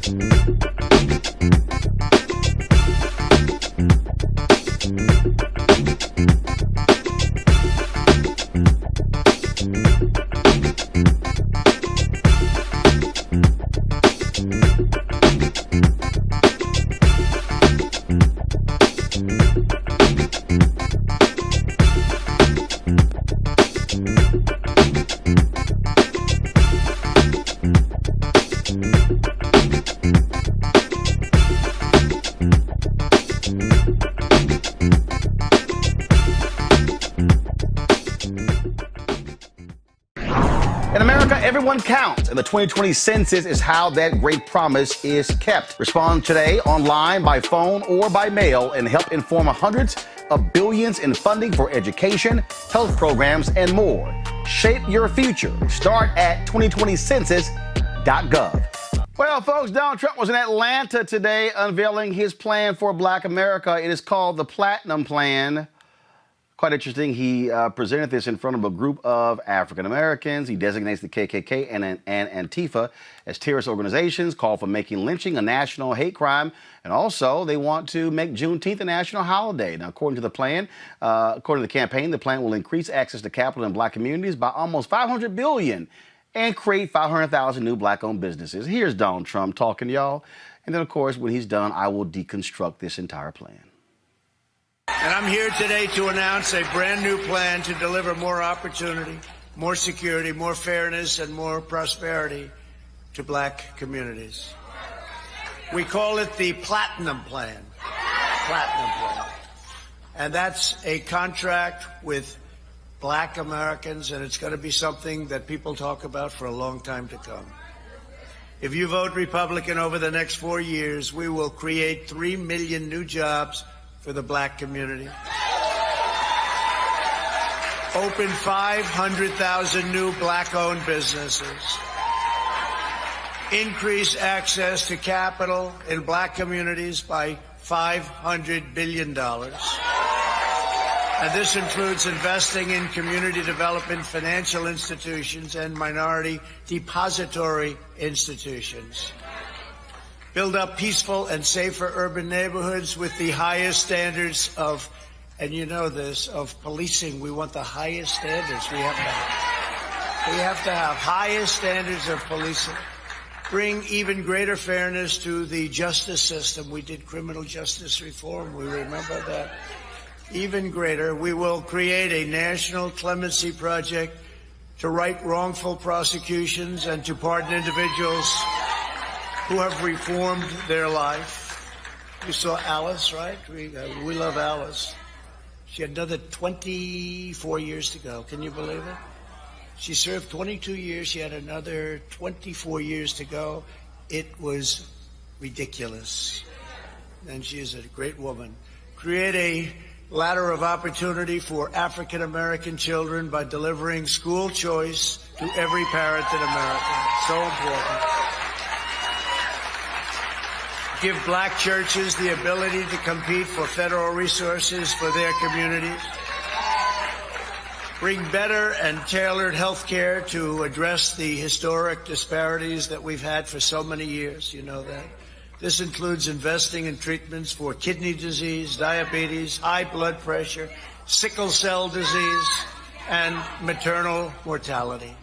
In America, everyone counts, and the 2020 census is how that great promise is kept. Respond today online, by phone, or by mail, and help inform hundreds of billions in funding for education, health programs, and more. Shape your future. Start at 2020census.gov. Well, folks, Donald Trump was in Atlanta today unveiling his plan for Black America. It is called the Platinum Plan. Quite interesting. He presented this in front of a group of African Americans. He designates the KKK and Antifa as terrorist organizations, called for making lynching a national hate crime, and also they want to make Juneteenth a national holiday. Now, according to the plan, according to the campaign, the plan will increase access to capital in Black communities by almost $500 billion and create 500,000 new Black-owned businesses. Here's Donald Trump talking to y'all. And then, of course, when he's done, I will deconstruct this entire plan. And I'm here today to announce a brand new plan to deliver more opportunity, more security, more fairness, and more prosperity to Black communities. We call it the Platinum Plan. Platinum Plan. And that's a contract with Black Americans, and it's going to be something that people talk about for a long time to come. If you vote Republican over the next 4 years, we will create 3 million new jobs for the Black community. Open 500,000 new Black-owned businesses. Increase access to capital in Black communities by $500 billion. And this includes investing in community development, financial institutions, and minority depository institutions. Build up peaceful and safer urban neighborhoods with the highest standards of, and you know this, of policing. We want the highest standards. We have to have highest standards of policing. Bring even greater fairness to the justice system. We did criminal justice reform. We remember that. Even greater, we will create a national clemency project to right wrongful prosecutions and to pardon individuals who have reformed their life. You saw Alice, right? We love Alice. She had another 24 years to go. Can you believe it? She served 22 years. She had another 24 years to go. It was ridiculous. And she is a great woman. Create a ladder of opportunity for African American children by delivering school choice to every parent in America. So important. Give Black churches the ability to compete for federal resources for their communities. Bring better and tailored health care to address the historic disparities that we've had for so many years. You know that. This includes investing in treatments for kidney disease, diabetes, high blood pressure, sickle cell disease, and maternal mortality.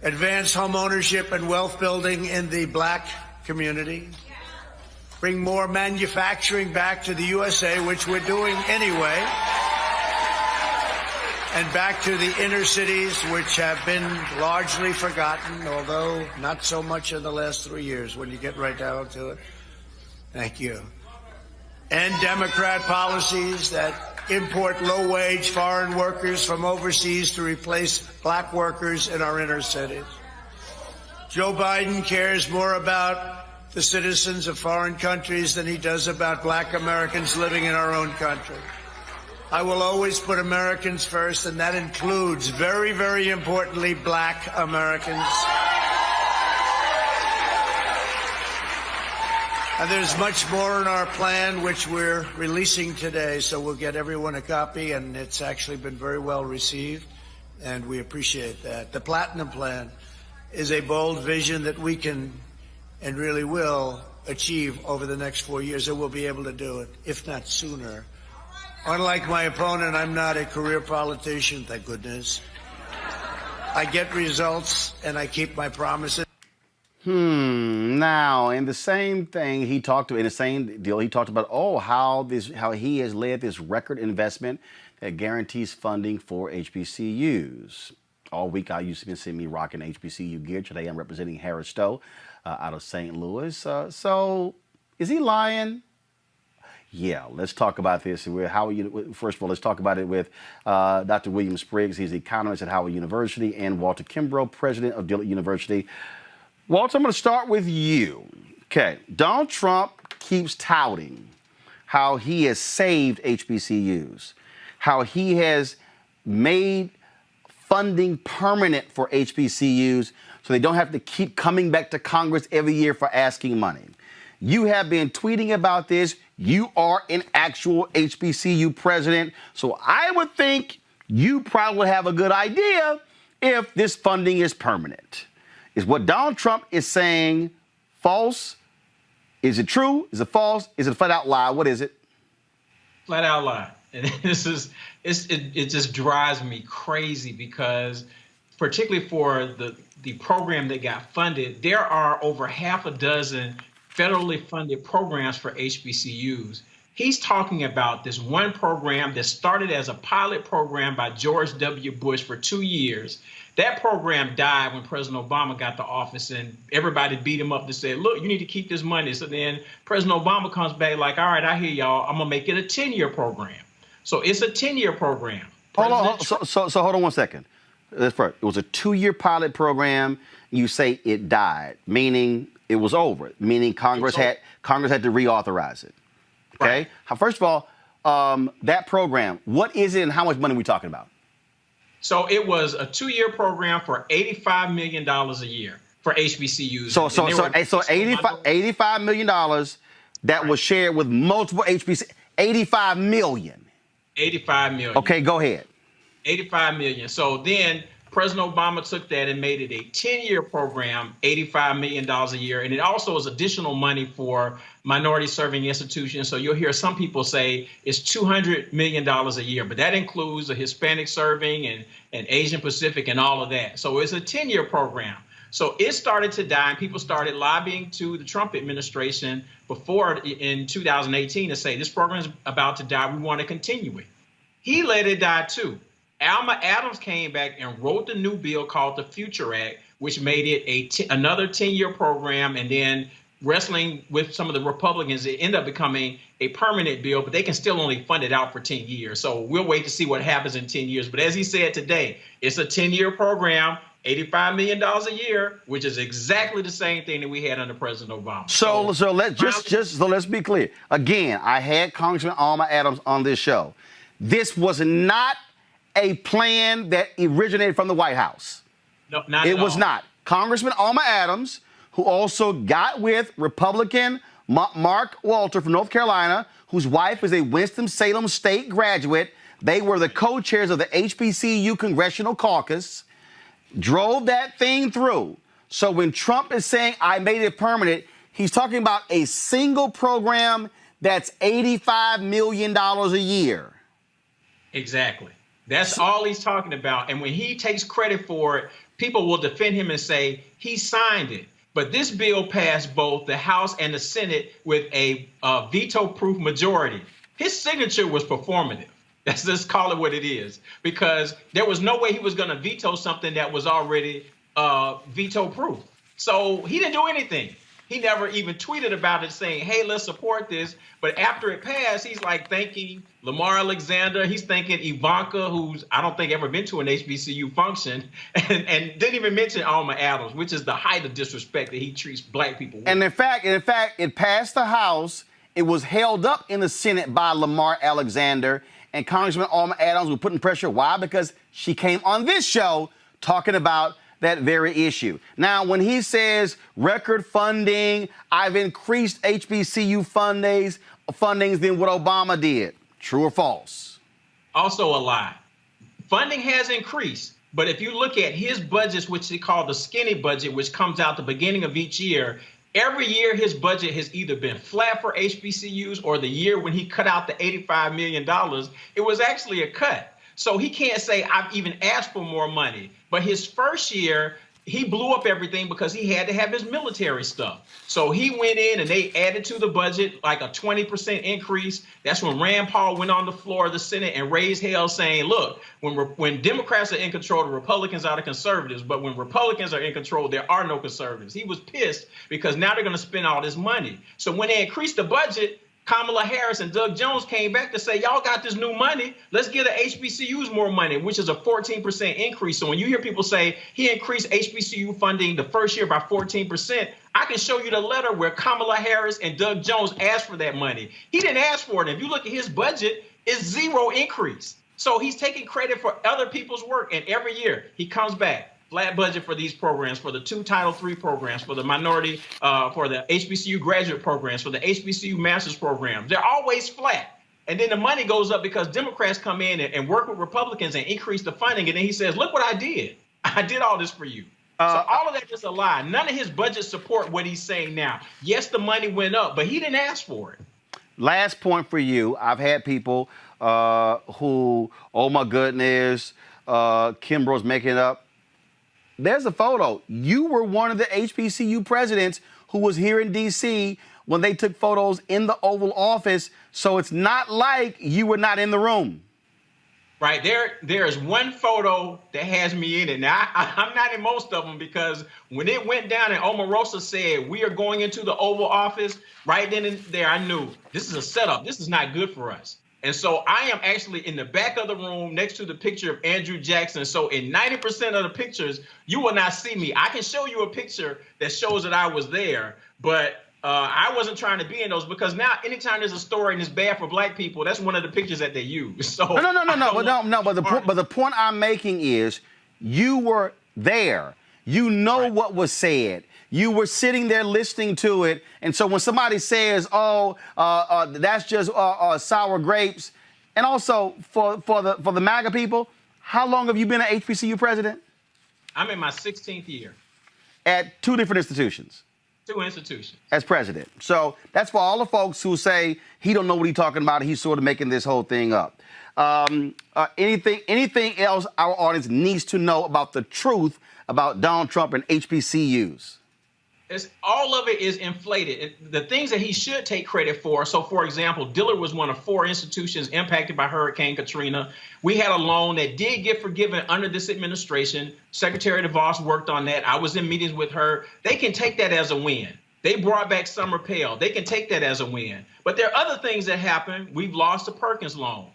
Advance home ownership and wealth building in the Black community. Bring more manufacturing back to the USA, which we're doing anyway. And back to the inner cities, which have been largely forgotten, although not so much in the last 3 years when you get right down to it. Thank you. End Democrat policies that import low-wage foreign workers from overseas to replace Black workers in our inner cities. Joe Biden cares more about the citizens of foreign countries than he does about Black Americans living in our own country. I will always put Americans first, and that includes, very, very importantly, Black Americans. And there's much more in our plan, which we're releasing today, so we'll get everyone a copy, and it's actually been very well received, and we appreciate that. The Platinum Plan is a bold vision that we can and really will achieve over the next 4 years, and we'll be able to do it, if not sooner. Unlike my opponent, I'm not a career politician, thank goodness. I get results and I keep my promises. Now, in the same thing, in the same deal, he talked about, how he has led this record investment that guarantees funding for HBCUs. All week, I used to see me rocking HBCU gear. Today, I'm representing Harris Stowe out of St. Louis. So, is he lying? Yeah, let's talk about this. First of all, let's talk about it with Dr. William Spriggs. He's the economist at Howard University, and Walter Kimbrough, president of Dillard University. Walter, I'm going to start with you. Okay, Donald Trump keeps touting how he has saved HBCUs, how he has made funding permanent for HBCUs so they don't have to keep coming back to Congress every year for asking money. You have been tweeting about this. You are an actual HBCU president. So I would think you probably have a good idea if this funding is permanent. Is what Donald Trump is saying false? Is it true? Is it false? Is it a flat out lie? What is it? Flat out lie. And it just drives me crazy because particularly for the program that got funded, there are over half a dozen federally funded programs for HBCUs. He's talking about this one program that started as a pilot program by George W. Bush for 2 years. That program died when President Obama got to office, and everybody beat him up to say, look, you need to keep this money. So then President Obama comes back like, all right, I hear y'all. I'm going to make it a 10-year program. So it's a 10-year program. Hold on. So hold on one second. That's first. It was a 2-year pilot program. You say it died, meaning it was over, meaning Congress had to reauthorize it. Okay. Right. First of all, that program, what is it and how much money are we talking about? So it was a 2-year program for $85 million a year for HBCUs. So $85 million that was shared with multiple HBCUs. $85 million. 85 million. Okay, go ahead. 85 million. So then President Obama took that and made it a 10-year program, $85 million a year. And it also is additional money for minority serving institutions. So you'll hear some people say it's $200 million a year, but that includes the Hispanic serving and Asian Pacific and all of that. So it's a 10-year program. So it started to die, and people started lobbying to the Trump administration before in 2018 to say this program is about to die. We want to continue it. He let it die too. Alma Adams came back and wrote the new bill called the Future Act, which made it another 10-year program. And then wrestling with some of the Republicans, it ended up becoming a permanent bill, but they can still only fund it out for 10 years. So we'll wait to see what happens in 10 years. But as he said today, it's a 10-year program, $85 million a year, which is exactly the same thing that we had under President Obama. So let's be clear. Again, I had Congressman Alma Adams on this show. This was not a plan that originated from the White House. No, not at all. It was not. Congressman Alma Adams, who also got with Republican Mark Walter from North Carolina, whose wife is a Winston-Salem State graduate. They were the co-chairs of the HBCU Congressional Caucus, drove that thing through. So when Trump is saying, I made it permanent, he's talking about a single program that's $85 million a year. Exactly. That's all he's talking about. And when he takes credit for it, people will defend him and say he signed it. But this bill passed both the House and the Senate with a veto-proof majority. His signature was performative. Let's call it what it is, because there was no way he was going to veto something that was already veto-proof. So he didn't do anything. He never even tweeted about it saying, hey, let's support this. But after it passed, he's like thanking Lamar Alexander. He's thanking Ivanka, who's I don't think ever been to an HBCU function, and didn't even mention Alma Adams, which is the height of disrespect that he treats black people with. And in fact, it passed the House. It was held up in the Senate by Lamar Alexander, and Congressman Alma Adams was putting pressure. Why? Because she came on this show talking about that very issue. Now, when he says record funding, I've increased HBCU fundings than what Obama did. True or false? Also a lie. Funding has increased, but if you look at his budgets, which they call the skinny budget, which comes out the beginning of each year, Every year, his budget has either been flat for HBCUs or the year when he cut out the $85 million, it was actually a cut. So he can't say, I've even asked for more money. But his first year, he blew up everything because he had to have his military stuff. So he went in and they added to the budget like a 20% increase. That's when Rand Paul went on the floor of the Senate and raised hell saying, look, when Democrats are in control, the Republicans are the conservatives. But when Republicans are in control, there are no conservatives. He was pissed because now they're going to spend all this money. So when they increased the budget, Kamala Harris and Doug Jones came back to say, y'all got this new money. Let's give the HBCUs more money, which is a 14% increase. So when you hear people say he increased HBCU funding the first year by 14%, I can show you the letter where Kamala Harris and Doug Jones asked for that money. He didn't ask for it. If you look at his budget, it's zero increase. So he's taking credit for other people's work. And every year he comes back. Flat budget for these programs, for the 2 Title III programs, for the minority, for the HBCU graduate programs, for the HBCU master's programs. They're always flat. And then the money goes up because Democrats come in and work with Republicans and increase the funding. And then he says, look what I did. I did all this for you. So all of that is a lie. None of his budgets support what he's saying now. Yes, the money went up, but he didn't ask for it. Last point for you. I've had people who, oh my goodness, Kimbrough's making it up. There's a photo. You were one of the HBCU presidents who was here in D.C. when they took photos in the Oval Office. So it's not like you were not in the room. Right. There is one photo that has me in it. Now, I'm not in most of them because when it went down and Omarosa said we are going into the Oval Office, right then and there, I knew this is a setup. This is not good for us. And so I am actually in the back of the room next to the picture of Andrew Jackson. So in 90% of the pictures, you will not see me. I can show you a picture that shows that I was there, but I wasn't trying to be in those because now anytime there's a story and it's bad for black people, that's one of the pictures that they use. So No. But the point I'm making is you were there. You know right. What was said. You were sitting there listening to it. And so when somebody says, that's just sour grapes. And also for the MAGA people, how long have you been an HBCU president? I'm in my 16th year. At 2 different institutions. 2 institutions. As president. So that's for all the folks who say he don't know what he's talking about. He's sort of making this whole thing up. Anything else our audience needs to know about the truth about Donald Trump and HBCUs? All of it is inflated. The things that he should take credit for. So, for example, Dillard was one of 4 institutions impacted by Hurricane Katrina. We had a loan that did get forgiven under this administration. Secretary DeVos worked on that. I was in meetings with her. They can take that as a win. They brought back Summer Pell. They can take that as a win. But there are other things that happen. We've lost the Perkins loan.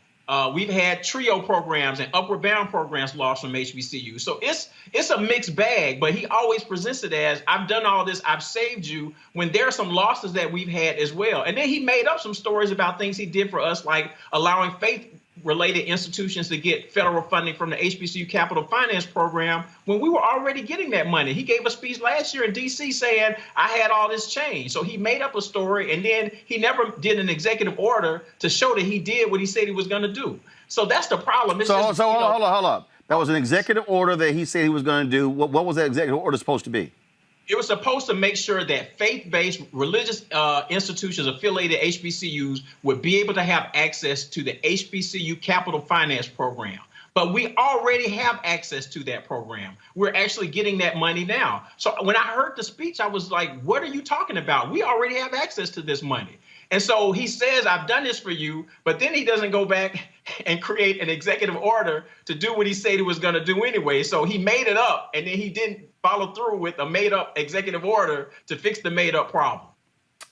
We've had TRIO programs and Upward Bound programs lost from HBCU. So it's a mixed bag, but he always presents it as, I've done all this, I've saved you, when there are some losses that we've had as well. And then he made up some stories about things he did for us, like allowing faith-related institutions to get federal funding from the HBCU Capital Finance Program when we were already getting that money. He gave a speech last year in D.C. saying, I had all this change. So he made up a story, and then he never did an executive order to show that he did what he said he was going to do. So that's the problem. Hold up. That was an executive order that he said he was going to do. What was that executive order supposed to be? It was supposed to make sure that faith-based religious institutions affiliated HBCUs would be able to have access to the HBCU Capital Finance Program. But we already have access to that program. We're actually getting that money now. So when I heard the speech, I was like, what are you talking about? We already have access to this money. And so he says, I've done this for you, but then he doesn't go back and create an executive order to do what he said he was going to do anyway. So he made it up, and then he didn't follow through with a made-up executive order to fix the made-up problem.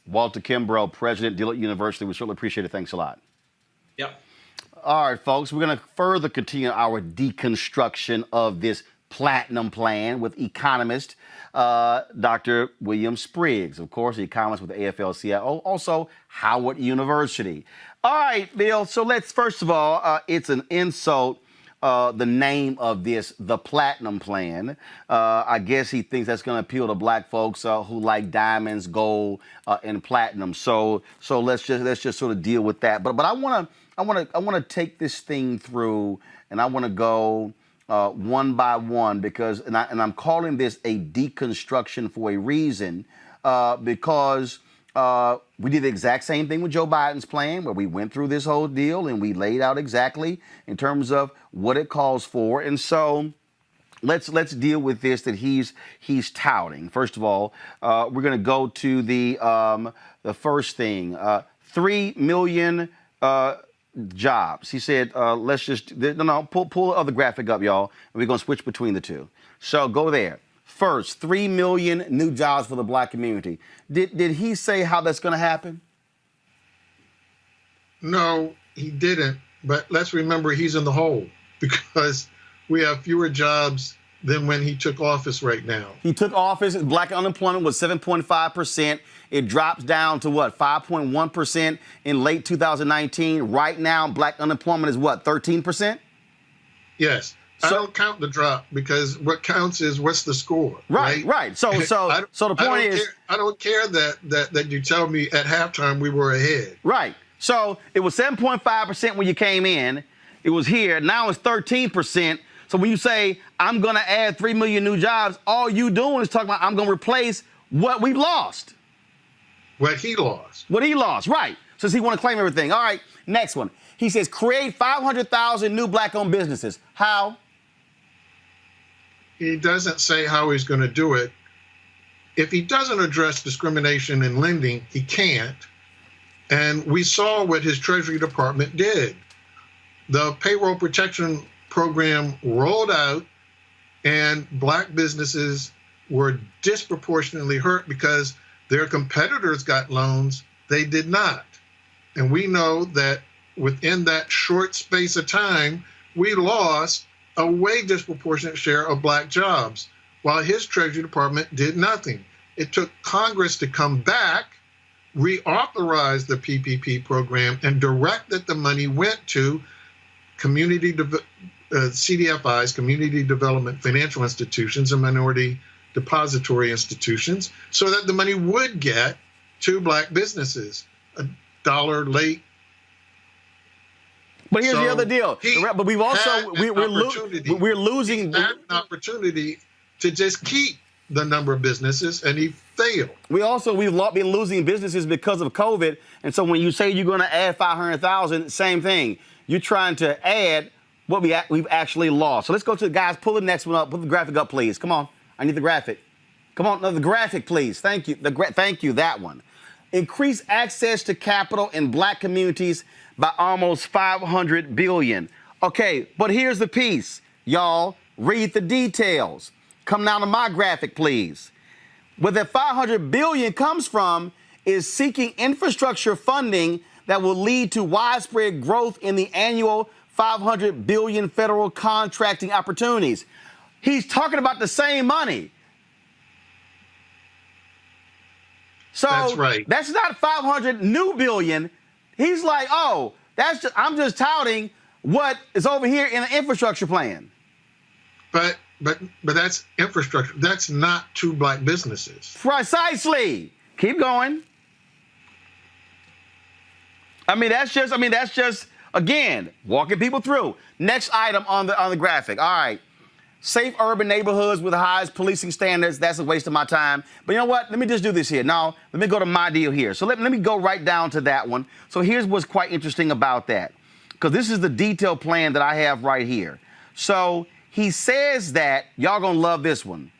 Walter Kimbrough, President, Dillard University. We certainly appreciate it. Thanks a lot. Yep. All right, folks, we're going to further continue our deconstruction of this platinum plan with economist Dr. William Spriggs, of course, the economist with the AFL-CIO, also Howard University. All right, Bill, so let's, first of all, it's an insult, the name of this, the Platinum Plan. I guess he thinks that's going to appeal to black folks who like diamonds, gold, and platinum. So let's just sort of deal with that. But I want to take this thing through, and I want to go one by one, because and I'm calling this a deconstruction for a reason. because we did the exact same thing with Joe Biden's plan, where we went through this whole deal and we laid out exactly in terms of what it calls for. And so let's deal with this that he's touting. First of all, we're going to go to the first thing: 3 million jobs. He said, let's just pull the other graphic up, y'all, and we're going to switch between the two. So go there. First, 3 million new jobs for the black community. Did he say how that's going to happen? No, he didn't. But let's remember he's in the hole because we have fewer jobs than when he took office right now. He took office, black unemployment was 7.5%. It drops down to what, 5.1% in late 2019. Right now, black unemployment is what, 13%? Yes. I don't count the drop because what counts is what's the score. Right. So the point is, I don't care that you tell me at halftime we were ahead. Right. So it was 7.5% when you came in. It was here. Now it's 13%. So when you say I'm going to add 3 million new jobs, all you doing is talking about I'm going to replace what we've lost. What he lost. What he lost. Right. Since he want to claim everything. All right. Next one. He says create 500,000 new black-owned businesses. How? He doesn't say how he's going to do it. If he doesn't address discrimination in lending, he can't. And we saw what his Treasury Department did. The payroll protection program rolled out, and black businesses were disproportionately hurt because their competitors got loans, they did not. And we know that within that short space of time, we lost a way disproportionate share of black jobs, while his Treasury Department did nothing. It took Congress to come back, reauthorize the PPP program, and direct that the money went to CDFIs, community development financial institutions, and minority depository institutions, so that the money would get to black businesses. $1 late. But here's the other deal. But we've also we're losing. He had an opportunity to just keep the number of businesses, and he failed. We've been losing businesses because of COVID, and so when you say you're going to add 500,000, same thing. You're trying to add what we've actually lost. So let's go to the guys. Pull the next one up. Put the graphic up, please. Come on. I need the graphic. Come on, no, the graphic, please. Thank you. Thank you. That one. Increase access to capital in black communities by almost $500 billion. Okay, but here's the piece. Y'all, read the details. Come down to my graphic, please. Where the $500 billion comes from is seeking infrastructure funding that will lead to widespread growth in the annual $500 billion federal contracting opportunities. He's talking about the same money. So that's right. That's not 500 new billion. He's like, oh, I'm just touting what is over here in the infrastructure plan. But that's infrastructure. That's not to black businesses. Precisely. Keep going. That's just again walking people through. Next item on the graphic. All right. Safe urban neighborhoods with the highest policing standards. That's a waste of my time. But you know what? Let me just do this here. Now, let me go to my deal here. So let me go right down to that one. So here's what's quite interesting about that. Because this is the detailed plan that I have right here. So he says that, y'all gonna love this one.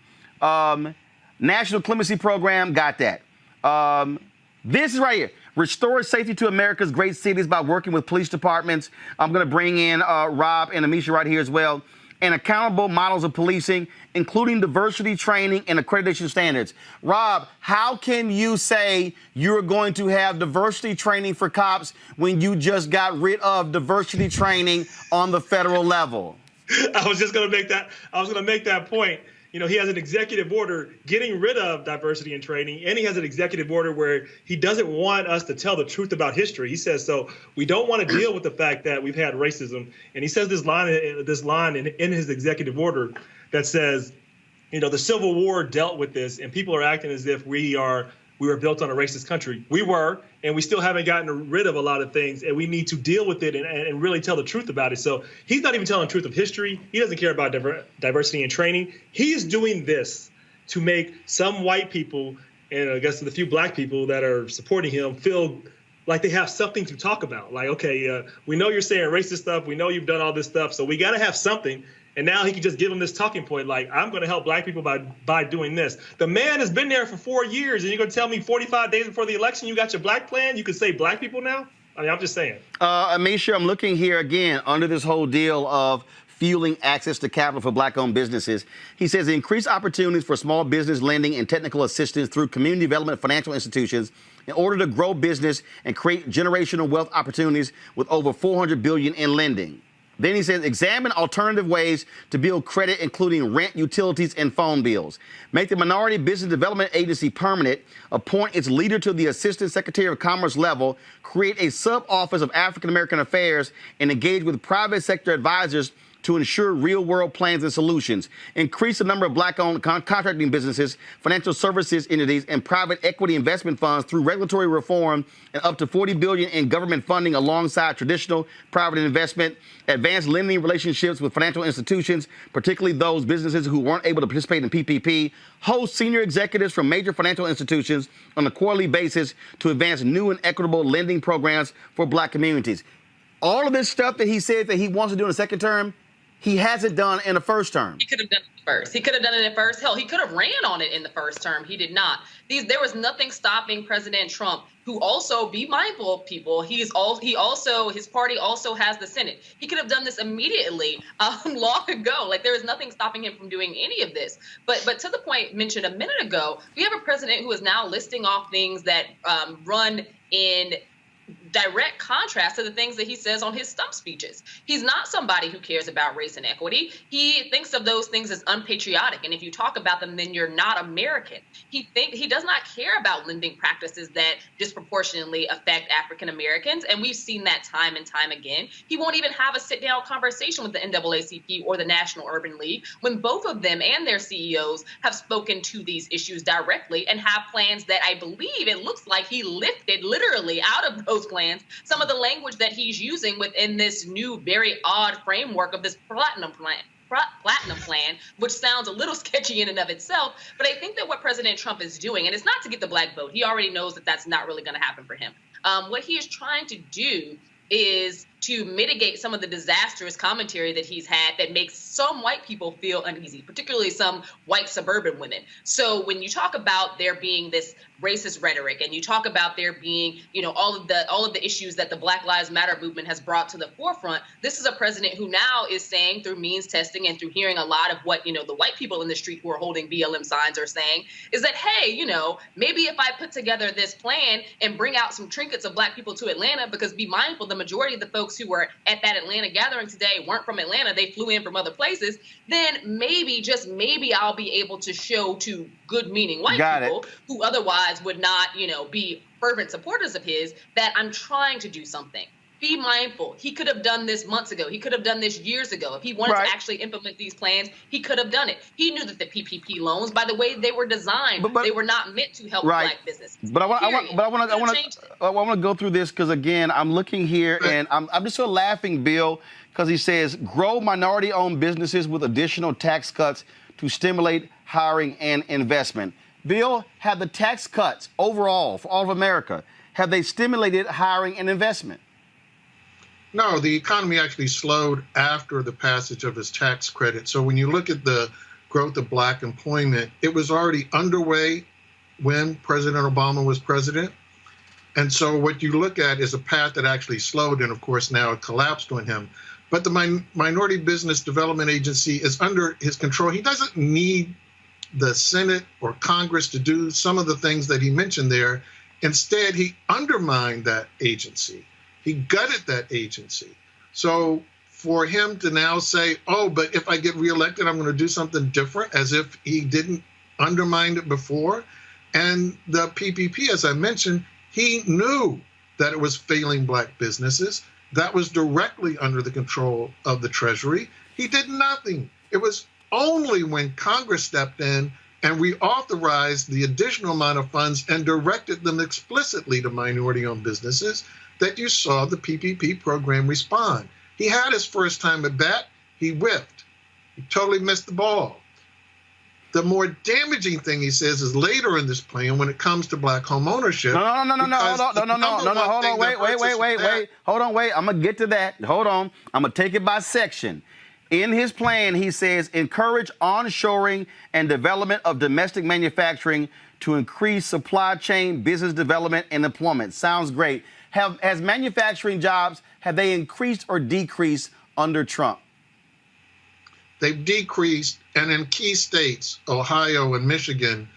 National Clemency Program, got that. This is right here. Restore safety to America's great cities by working with police departments. I'm gonna bring in Rob and Amisha right here as well. And accountable models of policing, including diversity training and accreditation standards. Rob, how can you say you're going to have diversity training for cops when you just got rid of diversity training on the federal level? I was just going to make that point. You know, he has an executive order getting rid of diversity and training, and he has an executive order where he doesn't want us to tell the truth about history. He says, so we don't want to deal with the fact that we've had racism. And he says this line in his executive order that says, you know, the Civil War dealt with this, and people are acting as if we were built on a racist country. We were, and we still haven't gotten rid of a lot of things, and we need to deal with it and really tell the truth about it. So he's not even telling the truth of history. He doesn't care about diversity and training. He's doing this to make some white people and I guess the few black people that are supporting him feel like they have something to talk about. Like, okay, we know you're saying racist stuff. We know you've done all this stuff. So we got to have something. And now he can just give them this talking point, like, I'm going to help black people by doing this. The man has been there for 4 years, and you're going to tell me 45 days before the election you got your black plan? You can say black people now? I mean, I'm just saying. Amisha, I'm looking here again under this whole deal of fueling access to capital for black-owned businesses. He says increase opportunities for small business lending and technical assistance through community development financial institutions in order to grow business and create generational wealth opportunities with over $400 billion in lending. Then he says, examine alternative ways to build credit, including rent, utilities, and phone bills. Make the Minority Business Development Agency permanent. Appoint its leader to the Assistant Secretary of Commerce level. Create a sub-office of African American Affairs and engage with private sector advisors to ensure real-world plans and solutions. Increase the number of black-owned contracting businesses, financial services entities, and private equity investment funds through regulatory reform and up to $40 billion in government funding alongside traditional private investment. Advance lending relationships with financial institutions, particularly those businesses who weren't able to participate in PPP. Host senior executives from major financial institutions on a quarterly basis to advance new and equitable lending programs for black communities. All of this stuff that he said that he wants to do in the second term, he hasn't done in the first term. He could have done it first. He could have done it at first. Hell, he could have ran on it in the first term. He did not. There was nothing stopping President Trump, who also, be mindful of people, his party also has the Senate. He could have done this immediately long ago. Like, there is nothing stopping him from doing any of this. But to the point mentioned a minute ago, we have a president who is now listing off things that run in direct contrast to the things that he says on his stump speeches. He's not somebody who cares about race and equity. He thinks of those things as unpatriotic. And if you talk about them, then you're not American. He does not care about lending practices that disproportionately affect African Americans. And we've seen that time and time again. He won't even have a sit-down conversation with the NAACP or the National Urban League when both of them and their CEOs have spoken to these issues directly and have plans that I believe it looks like he lifted literally out of those plans some of the language that he's using within this new, very odd framework of this platinum plan, which sounds a little sketchy in and of itself. But I think that what President Trump is doing, and it's not to get the black vote, he already knows that that's not really going to happen for him. What he is trying to do is to mitigate some of the disastrous commentary that he's had that makes some white people feel uneasy, particularly some white suburban women. So when you talk about there being this racist rhetoric and you talk about there being, all of the issues that the Black Lives Matter movement has brought to the forefront, this is a president who now is saying through means testing and through hearing a lot of what, the white people in the street who are holding BLM signs are saying is that, hey, maybe if I put together this plan and bring out some trinkets of black people to Atlanta, because be mindful, the majority of the folks who were at that Atlanta gathering today weren't from Atlanta, they flew in from other places, then maybe, just maybe I'll be able to show to good-meaning white people who otherwise would not, be fervent supporters of his, that I'm trying to do something. Be mindful. He could have done this months ago. He could have done this years ago. If he wanted to actually implement these plans, he could have done it. He knew that the PPP loans, by the way they were designed, they were not meant to help black businesses. But I want to go through this because, again, I'm looking here and I'm just sort of laughing, Bill, because he says grow minority-owned businesses with additional tax cuts to stimulate hiring and investment. Bill, have the tax cuts overall for all of America, have they stimulated hiring and investment? No, the economy actually slowed after the passage of his tax credit. So when you look at the growth of black employment, it was already underway when President Obama was president. And so what you look at is a path that actually slowed, and of course now it collapsed on him. But the Minority Business Development Agency is under his control. He doesn't need the Senate or Congress to do some of the things that he mentioned there. Instead, he undermined that agency. He gutted that agency. So for him to now say, oh, but if I get reelected, I'm going to do something different, as if he didn't undermine it before. And the PPP, as I mentioned, he knew that it was failing black businesses. That was directly under the control of the Treasury. He did nothing. It was only when Congress stepped in and reauthorized the additional amount of funds and directed them explicitly to minority-owned businesses that you saw the PPP program respond. He had his first time at bat. He whiffed. He totally missed the ball. The more damaging thing, he says, is later in this plan when it comes to black home ownership. No, hold on, wait. Hold on, wait. I'm going to get to that. Hold on. I'm going to take it by section. In his plan, he says, encourage onshoring and development of domestic manufacturing to increase supply chain, business development, and employment. Sounds great. Has manufacturing jobs, have they increased or decreased under Trump? They've decreased, and in key states, Ohio and Michigan,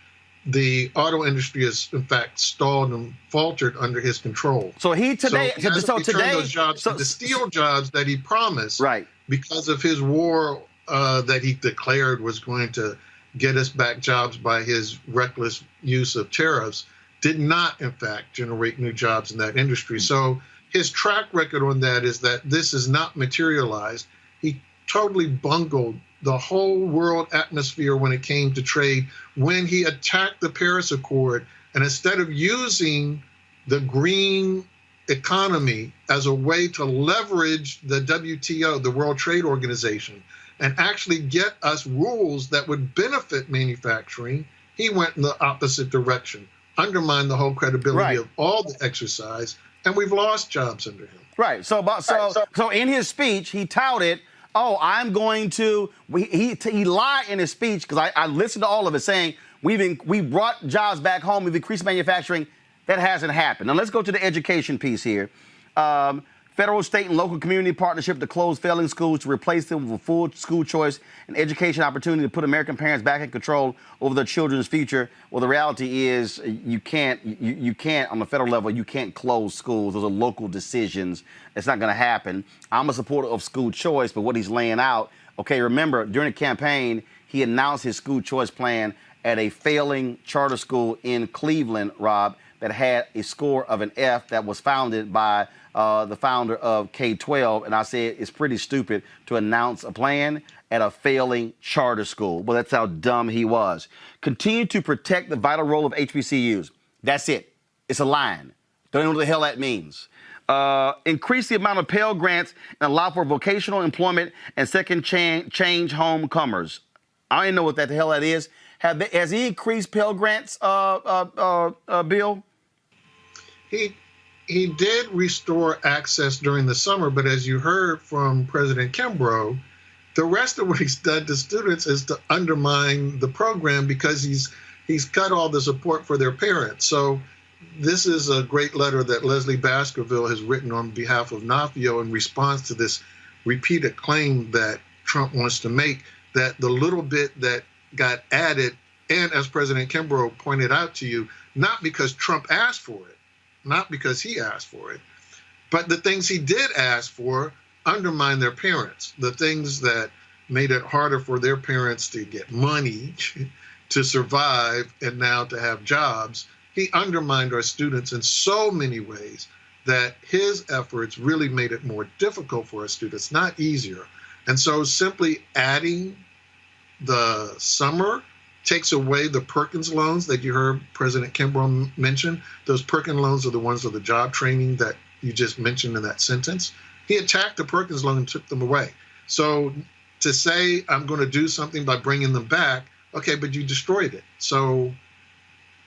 the auto industry has, in fact, stalled and faltered under his control. So today, the steel jobs that he promised, right, because of his war that he declared was going to get us back jobs by his reckless use of tariffs, did not, in fact, generate new jobs in that industry. So his track record on that is that this is not materialized. He totally bungled the whole world atmosphere when it came to trade, when he attacked the Paris Accord, and instead of using the green economy as a way to leverage the WTO, the World Trade Organization, and actually get us rules that would benefit manufacturing, he went in the opposite direction, undermined the whole credibility of all the exercise, and we've lost jobs under him. Right. So in his speech, he touted, I'm going to. He lied in his speech, because I listened to all of it, saying we brought jobs back home, we've increased manufacturing. That hasn't happened. Now let's go to the education piece here. Federal, state, and local community partnership to close failing schools to replace them with full school choice and education opportunity to put American parents back in control over their children's future. Well, the reality is you can't on the federal level, you can't close schools. Those are local decisions. It's not going to happen. I'm a supporter of school choice, but what he's laying out, okay, remember, during the campaign, he announced his school choice plan at a failing charter school in Cleveland, Rob, that had a score of an F, that was founded by the founder of K-12. And I said, it's pretty stupid to announce a plan at a failing charter school. Well, that's how dumb he was. Continue to protect the vital role of HBCUs. That's it. It's a line. Don't know what the hell that means. Increase the amount of Pell Grants and allow for vocational employment and second change homecomers. I don't even know what the hell that is. Has he increased Pell Grants, Bill? He did restore access during the summer, but as you heard from President Kimbrough, the rest of what he's done to students is to undermine the program, because he's cut all the support for their parents. So this is a great letter that Leslie Baskerville has written on behalf of NAFIO in response to this repeated claim that Trump wants to make, that the little bit that got added, and as President Kimbrough pointed out to you, not because Trump asked for it, not because he asked for it, but the things he did ask for undermined their parents. The things that made it harder for their parents to get money, to survive, and now to have jobs. He undermined our students in so many ways that his efforts really made it more difficult for our students, not easier. And so simply adding the summer takes away the Perkins loans that you heard President Kimbrough mention. Those Perkins loans are the ones of the job training that you just mentioned in that sentence. He attacked the Perkins loan and took them away. So to say I'm going to do something by bringing them back, okay, but you destroyed it. So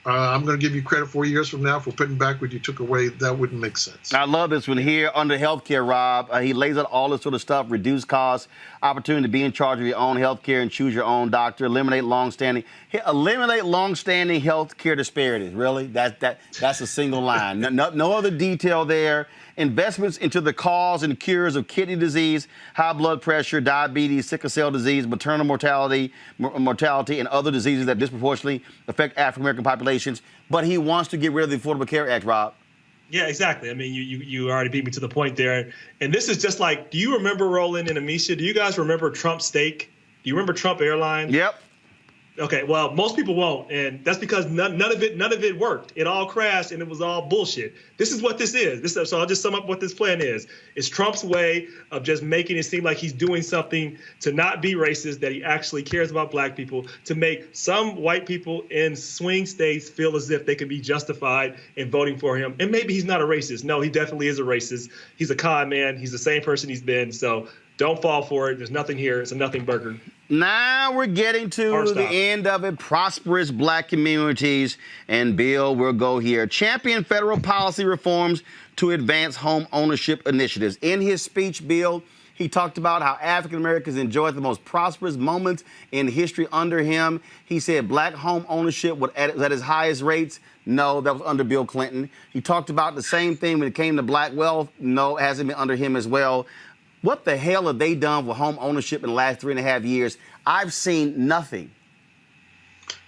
I'm going to give you credit 4 years from now for putting back what you took away. That wouldn't make sense. I love this one here under healthcare, Rob. He lays out all this sort of stuff: reduce costs, opportunity to be in charge of your own healthcare and choose your own doctor, eliminate long-standing healthcare disparities. Really, that's a single line. No other detail there. Investments into the cause and cures of kidney disease, high blood pressure, diabetes, sickle cell disease, maternal mortality, and other diseases that disproportionately affect African-American populations. But he wants to get rid of the Affordable Care Act, Rob. Yeah, exactly. I mean, you already beat me to the point there. And this is just like, do you remember, Roland and Amisha, do you guys remember Trump Steak? Do you remember Trump Airlines? Yep. Okay, well, most people won't, and that's because none of it worked. It all crashed, and it was all bullshit. This is what this is. So I'll just sum up what this plan is. It's Trump's way of just making it seem like he's doing something to not be racist, that he actually cares about black people, to make some white people in swing states feel as if they can be justified in voting for him. And maybe he's not a racist. No, he definitely is a racist. He's a con man. He's the same person he's been. So don't fall for it. There's nothing here. It's a nothing burger. Now we're getting to the end of it. Prosperous black communities. And Bill, we'll go here. Champion federal policy reforms to advance home ownership initiatives. In his speech, Bill, he talked about how African Americans enjoyed the most prosperous moments in history under him. He said black home ownership was at its highest rates. No, that was under Bill Clinton. He talked about the same thing when it came to black wealth. No, it hasn't been under him as well. What the hell have they done with home ownership in the last 3.5 years? I've seen nothing.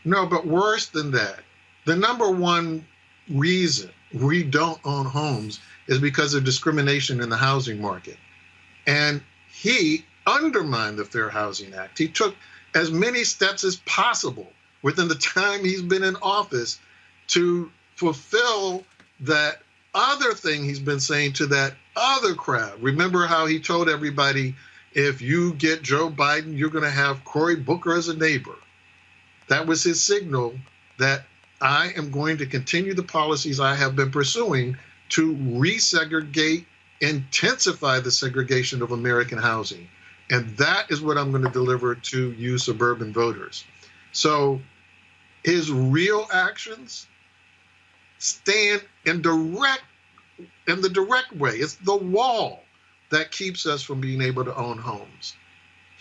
No, but worse than that, the number one reason we don't own homes is because of discrimination in the housing market. And he undermined the Fair Housing Act. He took as many steps as possible within the time he's been in office to fulfill that other thing he's been saying to that other crowd. Remember how he told everybody, if you get Joe Biden, you're going to have Cory Booker as a neighbor. That was his signal that I am going to continue the policies I have been pursuing to resegregate, intensify the segregation of American housing. And that is what I'm going to deliver to you suburban voters. So his real actions stand in the direct way. It's the wall that keeps us from being able to own homes.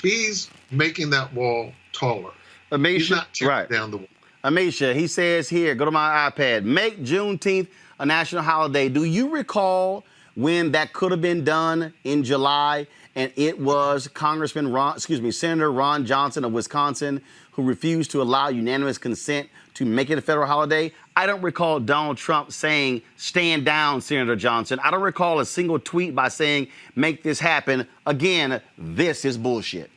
He's making that wall taller. He's not tearing down the wall. Amisha, he says here, go to my iPad, make Juneteenth a national holiday. Do you recall when that could have been done in July? And it was Senator Ron Johnson of Wisconsin who refused to allow unanimous consent to make it a federal holiday. I don't recall Donald Trump saying, stand down, Senator Johnson. I don't recall a single tweet by saying, make this happen. Again, this is bullshit.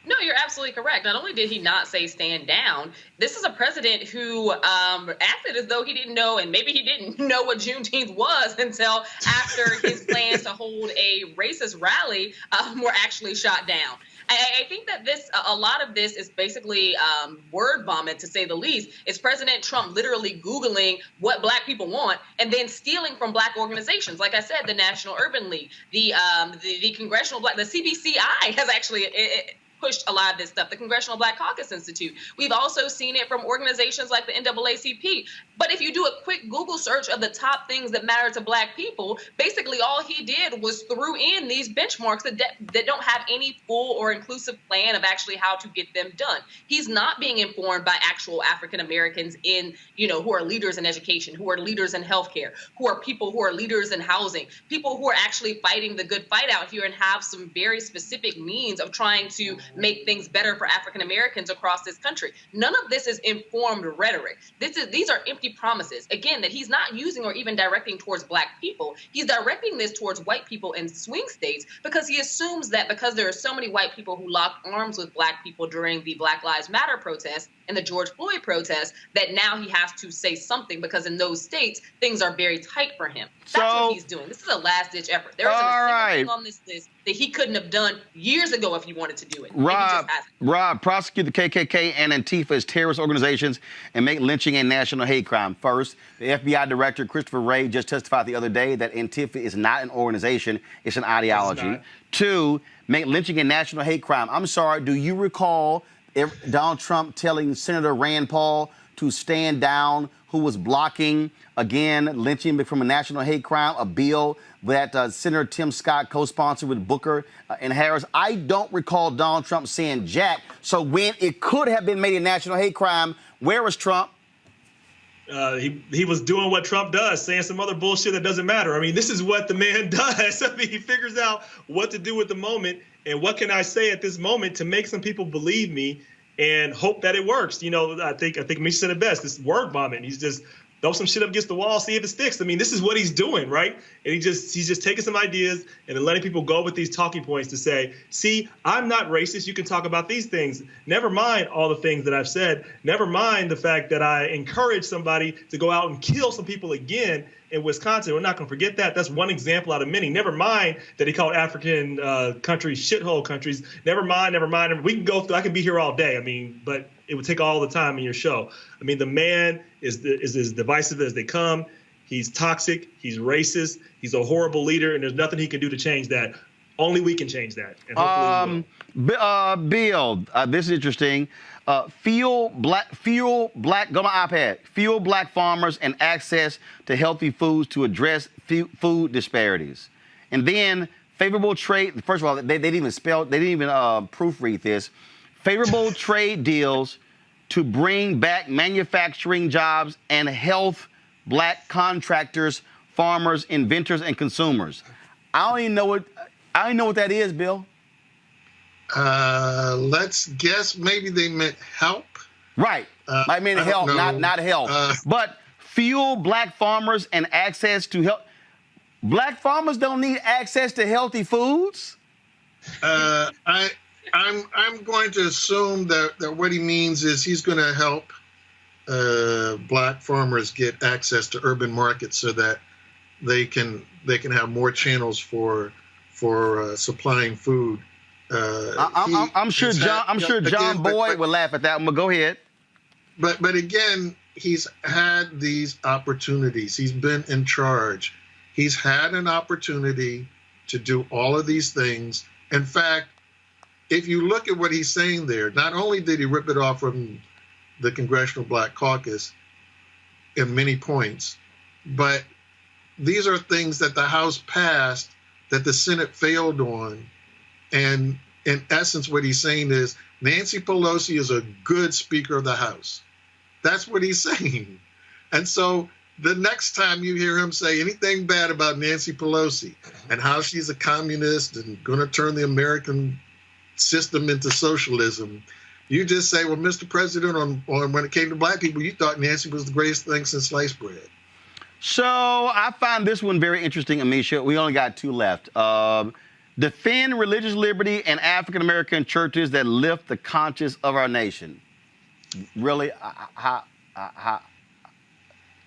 No, you're absolutely correct. Not only did he not say stand down, this is a president who acted as though he didn't know, and maybe he didn't know what Juneteenth was until after his plans to hold a racist rally were actually shot down. I think that a lot of this is basically word vomit, to say the least. It's President Trump literally Googling what black people want and then stealing from black organizations. Like I said, the National Urban League, the Congressional Black, the CBCI has actually pushed a lot of this stuff, the Congressional Black Caucus Institute. We've also seen it from organizations like the NAACP. But if you do a quick Google search of the top things that matter to black people, basically all he did was threw in these benchmarks that don't have any full or inclusive plan of actually how to get them done. He's not being informed by actual African Americans who are leaders in education, who are leaders in healthcare, who are people who are leaders in housing, people who are actually fighting the good fight out here and have some very specific means of trying to make things better for African Americans across this country. None of this is informed rhetoric. These are empty promises, again, that he's not using or even directing towards black people. He's directing this towards white people in swing states because he assumes that because there are so many white people who locked arms with black people during the Black Lives Matter protests and the George Floyd protests, that now he has to say something because in those states, things are very tight for him. That's what he's doing. This is a last-ditch effort. There isn't a single thing on this list that he couldn't have done years ago if he wanted to do it. Rob, prosecute the KKK and Antifa as terrorist organizations and make lynching a national hate crime. First, the FBI director, Christopher Wray, just testified the other day that Antifa is not an organization, it's an ideology. Two, make lynching a national hate crime. I'm sorry, do you recall Donald Trump telling Senator Rand Paul to stand down, who was blocking, again, lynching from a national hate crime, a bill that Senator Tim Scott co-sponsored with Booker and Harris? I don't recall Donald Trump saying jack. So when it could have been made a national hate crime, where was Trump? He was doing what Trump does, saying some other bullshit that doesn't matter. I mean, this is what the man does. I mean, he figures out what to do with the moment and what can I say at this moment to make some people believe me and hope that it works. I think Misha said it best. This word vomit. He's just throw some shit up against the wall, see if it sticks. I mean, this is what he's doing, right? And he's just taking some ideas and then letting people go with these talking points to say, see, I'm not racist. You can talk about these things. Never mind all the things that I've said. Never mind the fact that I encourage somebody to go out and kill some people again in Wisconsin. We're not going to forget that. That's one example out of many. Never mind that he called African countries shithole countries. Never mind. We can go through. I can be here all day. I mean, but it would take all the time in your show. I mean, the man is as divisive as they come. He's toxic. He's racist. He's a horrible leader, and there's nothing he can do to change that. Only we can change that. And hopefully we will. Bill, this is interesting. Fuel black, go to my iPad. Fuel black farmers and access to healthy foods to address food disparities. And then favorable trade. First of all, they didn't even proofread this. Favorable trade deals to bring back manufacturing jobs and health black contractors, farmers, inventors, and consumers. I don't even know what that is, Bill. Let's guess maybe they meant help. Right. I mean help, not help. But fuel black farmers and access to help. Black farmers don't need access to healthy foods. I'm going to assume that what he means is he's going to help black farmers get access to urban markets so that they can have more channels for supplying food. I'm sure John Boyd would laugh at that one, but go ahead. But again, he's had these opportunities. He's been in charge. He's had an opportunity to do all of these things. In fact, if you look at what he's saying there, not only did he rip it off from the Congressional Black Caucus in many points, but these are things that the House passed that the Senate failed on. And in essence, what he's saying is Nancy Pelosi is a good Speaker of the House. That's what he's saying. And so the next time you hear him say anything bad about Nancy Pelosi and how she's a communist and going to turn the American system into socialism, you just say, well, Mr. President, on when it came to black people, you thought Nancy was the greatest thing since sliced bread. So I find this one very interesting, Amisha. We only got two left. Defend religious liberty and African-American churches that lift the conscience of our nation. Really?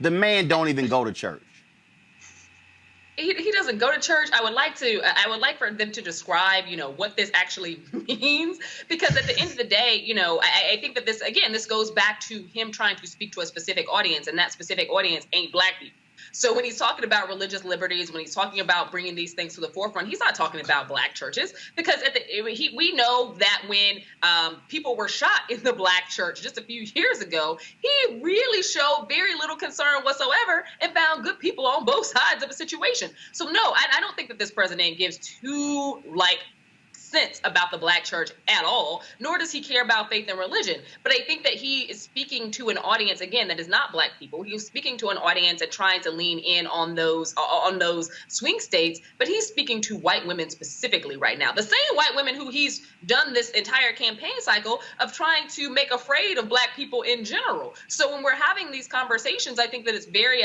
The man don't even go to church. He doesn't go to church. I would like for them to describe, what this actually means, because at the end of the day, I think that this goes back to him trying to speak to a specific audience, and that specific audience ain't black people. So when he's talking about religious liberties, when he's talking about bringing these things to the forefront, he's not talking about black churches, because we know that when people were shot in the black church just a few years ago, he really showed very little concern whatsoever and found good people on both sides of the situation. So no, I don't think that this president gives two sense about the black church at all, nor does he care about faith and religion. But I think that he is speaking to an audience, again, that is not black people. He's speaking to an audience and trying to lean in on those swing states, but he's speaking to white women specifically right now. The same white women who he's done this entire campaign cycle of trying to make afraid of black people in general. So when we're having these conversations, I think that it's very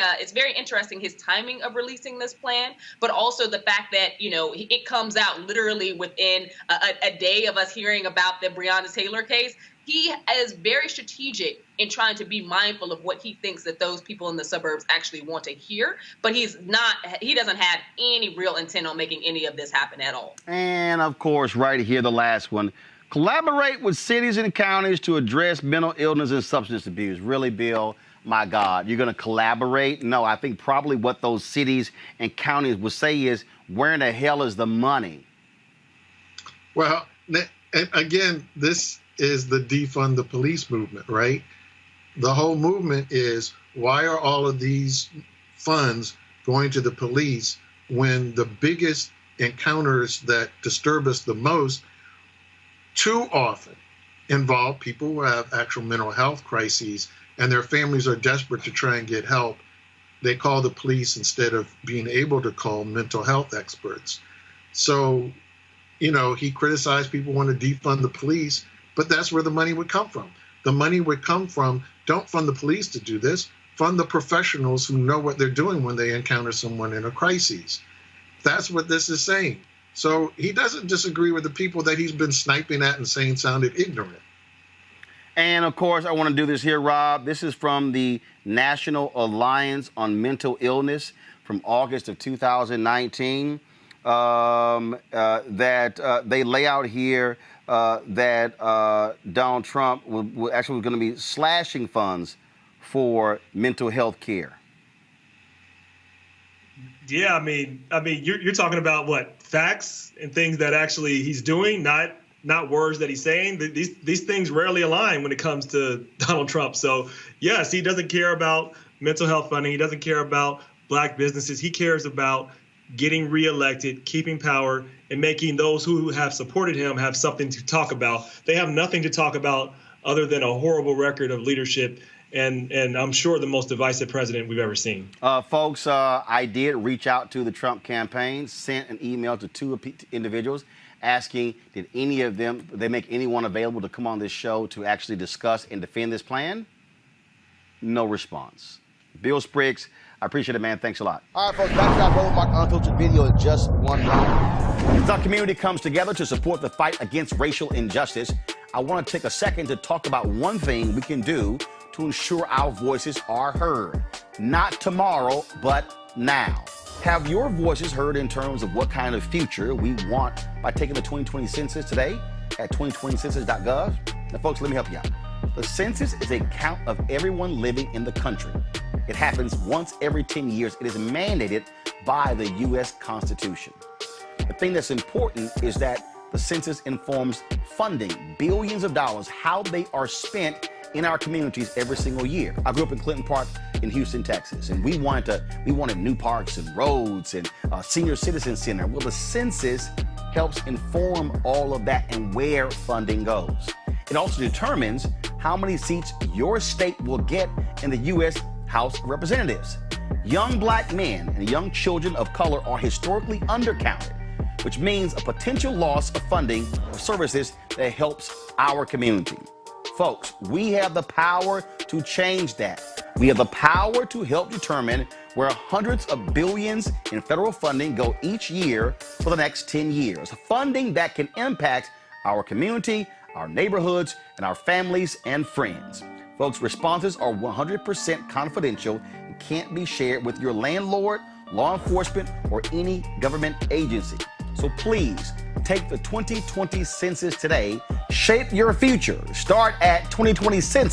interesting, his timing of releasing this plan, but also the fact that, it comes out literally within a day of us hearing about the Breonna Taylor case. He is very strategic in trying to be mindful of what he thinks that those people in the suburbs actually want to hear, but he doesn't have any real intent on making any of this happen at all. And of course, right here, the last one, collaborate with cities and counties to address mental illness and substance abuse. Really, Bill? My God, you're going to collaborate? No, I think probably what those cities and counties would say is, where in the hell is the money? Well, again, this is the defund the police movement, right? The whole movement is, why are all of these funds going to the police when the biggest encounters that disturb us the most too often involve people who have actual mental health crises and their families are desperate to try and get help? They call the police instead of being able to call mental health experts. So, he criticized people want to defund the police, but that's where the money would come from. The money would come from, don't fund the police to do this, fund the professionals who know what they're doing when they encounter someone in a crisis. That's what this is saying. So he doesn't disagree with the people that he's been sniping at and saying sounded ignorant. And of course, I want to do this here, Rob. This is from the National Alliance on Mental Illness from August of 2019. That they lay out here that Donald Trump was going to be slashing funds for mental health care. Yeah, I mean, you're talking about what, facts and things that actually he's doing, not words that he's saying. These things rarely align when it comes to Donald Trump. So yes, he doesn't care about mental health funding. He doesn't care about Black businesses. He cares about getting reelected, keeping power, and making those who have supported him have something to talk about. They have nothing to talk about other than a horrible record of leadership. And I'm sure the most divisive president we've ever seen. Folks, I did reach out to the Trump campaign, sent an email to two individuals asking, did any of them, they make anyone available to come on this show to actually discuss and defend this plan? No response. Bill Spriggs, I appreciate it, man. Thanks a lot. All right, folks, back to our Road Mark Unfiltered video in just 1 round. As our community comes together to support the fight against racial injustice, I want to take a second to talk about one thing we can do to ensure our voices are heard. Not tomorrow, but now. Have your voices heard in terms of what kind of future we want by taking the 2020 census today at 2020census.gov? Now, folks, let me help you out. The census is a count of everyone living in the country. It happens once every 10 years. It is mandated by the U.S. Constitution. The thing that's important is that the census informs funding, billions of dollars, how they are spent in our communities every single year. I grew up in Clinton Park in Houston, Texas, and we wanted new parks and roads and a senior citizen center. Well, the census helps inform all of that and where funding goes. It also determines how many seats your state will get in the U.S. House of Representatives. Young Black men and young children of color are historically undercounted, which means a potential loss of funding of services that helps our community. Folks, we have the power to change that. We have the power to help determine where hundreds of billions in federal funding go each year for the next 10 years. Funding that can impact our community, our neighborhoods, and our families and friends. Folks, responses are 100% confidential and can't be shared with your landlord, law enforcement, or any government agency. So please, take the 2020 census today. Shape your future. Start at 2020census.